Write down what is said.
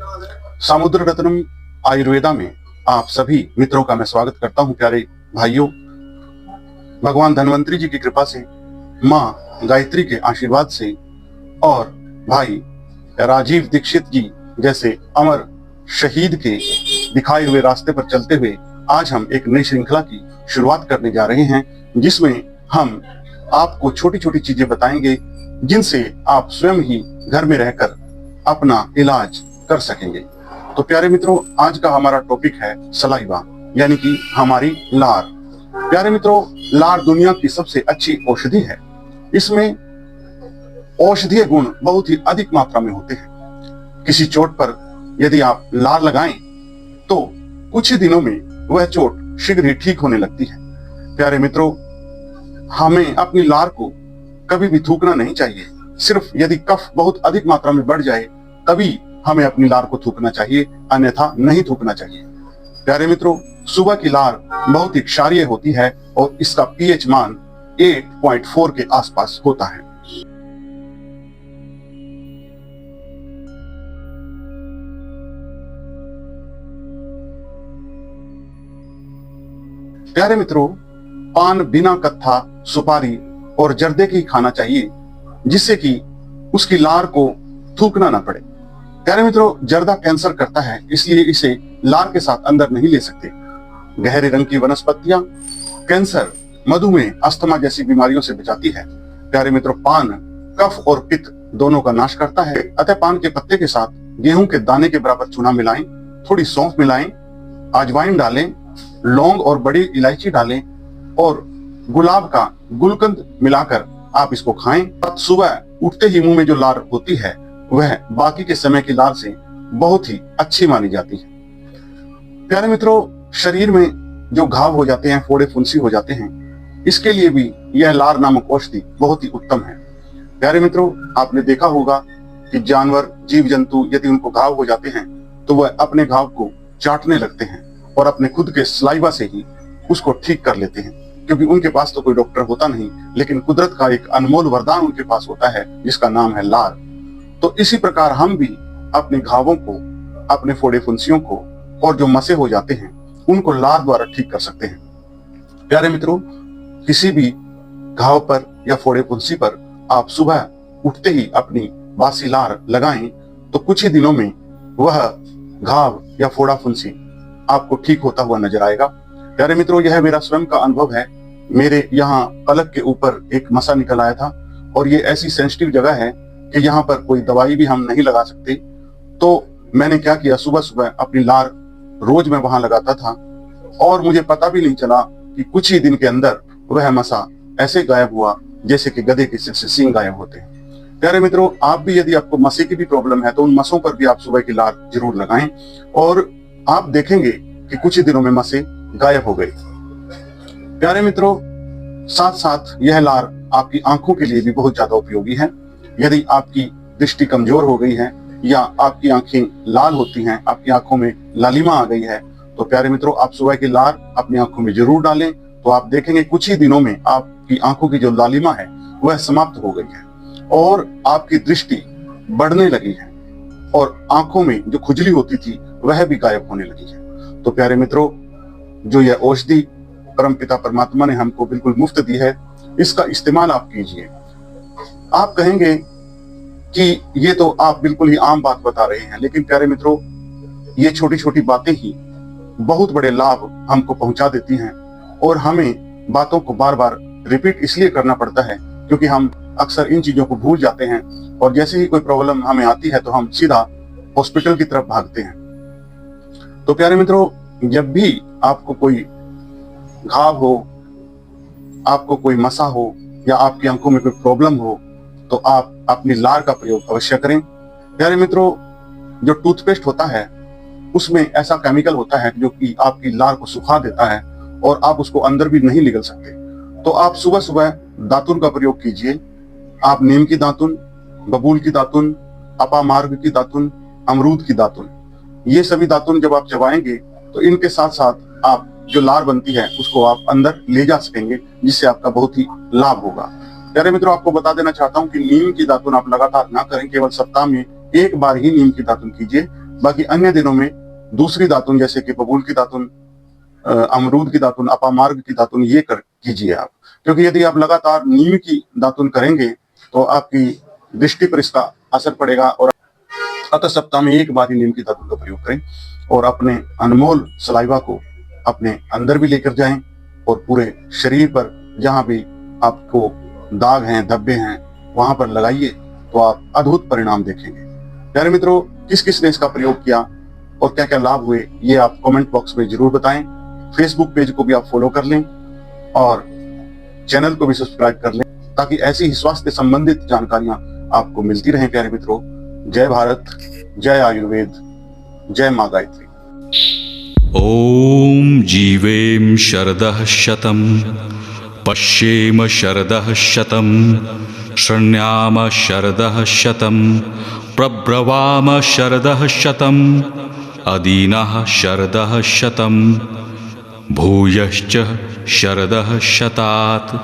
समुद्र रत्नम आयुर्वेदा में आप सभी मित्रों का मैं स्वागत करता हूं। प्यारे भाइयों, भगवान धन्वंतरी जी की कृपा से, माँ गायत्री के आशीर्वाद से और भाई राजीव दीक्षित जी जैसे अमर शहीद के दिखाए हुए रास्ते पर चलते हुए आज हम एक नई श्रृंखला की शुरुआत करने जा रहे हैं, जिसमें हम आपको छोटी छोटी चीजें बताएंगे जिनसे आप स्वयं ही घर में रहकर अपना इलाज कर सकेंगे। तो प्यारे मित्रों, आज का हमारा टॉपिक है सलाइवा, यानी कि हमारी लार। प्यारे मित्रों, लार दुनिया की सबसे अच्छी औषधि है। इसमें औषधीय गुण बहुत ही अधिक मात्रा में होते हैं। किसी चोट पर यदि आप लार लगाएं तो कुछ ही दिनों में वह चोट शीघ्र ही ठीक होने लगती है। प्यारे मित्रों, हमें अपनी लार को कभी भी थूकना नहीं चाहिए। सिर्फ यदि कफ बहुत अधिक मात्रा में बढ़ जाए तभी हमें अपनी लार को थूकना चाहिए, अन्यथा नहीं थूकना चाहिए। प्यारे मित्रों, सुबह की लार बहुत ही क्षारीय होती है और इसका पीएच मान 8.4 के आसपास होता है। प्यारे मित्रों, पान बिना कत्था, सुपारी और जर्दे की खाना चाहिए, जिससे कि उसकी लार को थूकना ना पड़े। प्यारे मित्रों, जर्दा कैंसर करता है, इसलिए इसे लार के साथ अंदर नहीं ले सकते। गहरे रंग की वनस्पतियां कैंसर, मधुमेह, अस्थमा जैसी बीमारियों से बचाती है। प्यारे मित्रों, पान कफ और पित्त दोनों का नाश करता है, अतः पान के पत्ते के साथ गेहूं के दाने के बराबर चूना मिलाएं, थोड़ी सौंफ मिलाएं, अजवाइन डालें, लौंग और बड़ी इलायची डालें और गुलाब का गुलकंद मिलाकर आप इसको खाएं। सुबह उठते ही मुंह में जो लार होती है वह बाकी के समय की लार से बहुत ही अच्छी मानी जाती है। प्यारे मित्रों, शरीर में जो घाव हो जाते हैं, फोड़े फुंसी हो जाते हैं, इसके लिए भी यह लार नामक औषधि बहुत ही उत्तम है। प्यारे मित्रों, आपने देखा होगा कि जानवर, जीव जंतु यदि उनको घाव हो जाते हैं तो वह अपने घाव को चाटने लगते हैं और अपने खुद के सलाइवा से ही उसको ठीक कर लेते हैं, क्योंकि उनके पास तो कोई डॉक्टर होता नहीं, लेकिन कुदरत का एक अनमोल वरदान उनके पास होता है जिसका नाम है लार। तो इसी प्रकार हम भी अपने घावों को, अपने फोड़े फुंसियों को और जो मसे हो जाते हैं उनको लार द्वारा ठीक कर सकते हैं। प्यारे मित्रों, किसी भी घाव पर या फोड़े फुंसी पर आप सुबह उठते ही अपनी बासी लार लगाएं तो कुछ ही दिनों में वह घाव या फोड़ा फुंसी आपको ठीक होता हुआ नजर आएगा। प्यारे मित्रों, यह मेरा स्वयं का अनुभव है। मेरे यहाँ पलक के ऊपर एक मसा निकल आया था और ये ऐसी सेंसिटिव जगह है कि यहाँ पर कोई दवाई भी हम नहीं लगा सकते। तो मैंने क्या किया, सुबह सुबह अपनी लार रोज मैं वहां लगाता था और मुझे पता भी नहीं चला कि कुछ ही दिन के अंदर वह मसा ऐसे गायब हुआ जैसे कि गधे के सिर से सींग गायब होते हैं। प्यारे मित्रों, आप भी यदि आपको मसे की भी प्रॉब्लम है तो उन मसों पर भी आप सुबह की लार जरूर लगाएं और आप देखेंगे कि कुछ ही दिनों में मसे गायब हो गई। प्यारे मित्रों, साथ साथ यह लार आपकी आंखों के लिए भी बहुत ज्यादा उपयोगी है। यदि आपकी दृष्टि कमजोर हो गई है या आपकी आंखें लाल होती हैं, आपकी आंखों में लालिमा आ गई है, तो प्यारे मित्रों, आप सुबह की लार अपनी आंखों में जरूर डालें, तो आप देखेंगे कुछ ही दिनों में आपकी आंखों की जो लालिमा है वह समाप्त हो गई है और आपकी दृष्टि बढ़ने लगी है और आंखों में जो खुजली होती थी वह भी गायब होने लगी है। तो प्यारे मित्रों, जो यह औषधि परमपिता परमात्मा ने हमको बिल्कुल मुफ्त दी है, इसका इस्तेमाल आप कीजिए। आप कहेंगे कि ये तो आप बिल्कुल ही आम बात बता रहे हैं, लेकिन प्यारे मित्रों, ये छोटी छोटी बातें ही बहुत बड़े लाभ हमको पहुंचा देती हैं और हमें बातों को बार बार रिपीट इसलिए करना पड़ता है क्योंकि हम अक्सर इन चीजों को भूल जाते हैं और जैसे ही कोई प्रॉब्लम हमें आती है तो हम सीधा हॉस्पिटल की तरफ भागते हैं। तो प्यारे मित्रों, जब भी आपको कोई घाव हो, आपको कोई मसा हो या आपकी आंखों में कोई प्रॉब्लम हो तो आप अपनी लार का प्रयोग अवश्य करें। प्यारे मित्रों, जो टूथपेस्ट होता है उसमें ऐसा केमिकल होता है जो कि आपकी लार को सुखा देता है और आप उसको अंदर भी नहीं निगल सकते। तो आप सुबह सुबह दातुन का प्रयोग कीजिए। आप नीम की दातुन, बबूल की दातुन, अपामार्ग की दातुन, अमरूद की दातुन, ये सभी दातुन जब आप चबाएंगे तो इनके साथ साथ आप जो लार बनती है उसको आप अंदर ले जा सकेंगे, जिससे आपका बहुत ही लाभ होगा। प्यारे मित्रों, आपको बता देना चाहता हूं कि नीम की दातुन आप लगातार ना करें, केवल सप्ताह में एक बार ही नीम की दातुन कीजिए। बाकी अन्य दिनों में दूसरी दातुन जैसे कि बबूल की दातुन, अमरूद की दातुन, अपामार्ग की दातुन ये कर कीजिए आप, क्योंकि यदि आप लगातार नीम की दातुन करेंगे तो आपकी दृष्टि पर इसका असर पड़ेगा। और अतः सप्ताह में एक बार ही नीम की दातुन का प्रयोग करें और अपने अनमोल सलाइवा को अपने अंदर भी लेकर जाएं और पूरे शरीर पर जहां भी आपको दाग हैं, धब्बे हैं, वहां पर लगाइए तो आप अद्भुत परिणाम देखेंगे। प्यारे मित्रों, किस किस ने इसका प्रयोग किया और क्या क्या लाभ हुए ये आप कमेंट बॉक्स में जरूर बताएं। फेसबुक पेज को भी आप फॉलो कर लें और चैनल को भी सब्सक्राइब कर लें ताकि ऐसी ही स्वास्थ्य संबंधित जानकारियां आपको मिलती रहें। प्यारे मित्रों, जय भारत, जय आयुर्वेद, जय मां गायत्री। ॐ जीवेम शरदः शतं पश्येम शरदः शतं शृण्याम शरदः शतं प्रब्रवाम शरदः शतं अदीनः शरदः शतं भूयश्च शरदः शतात्।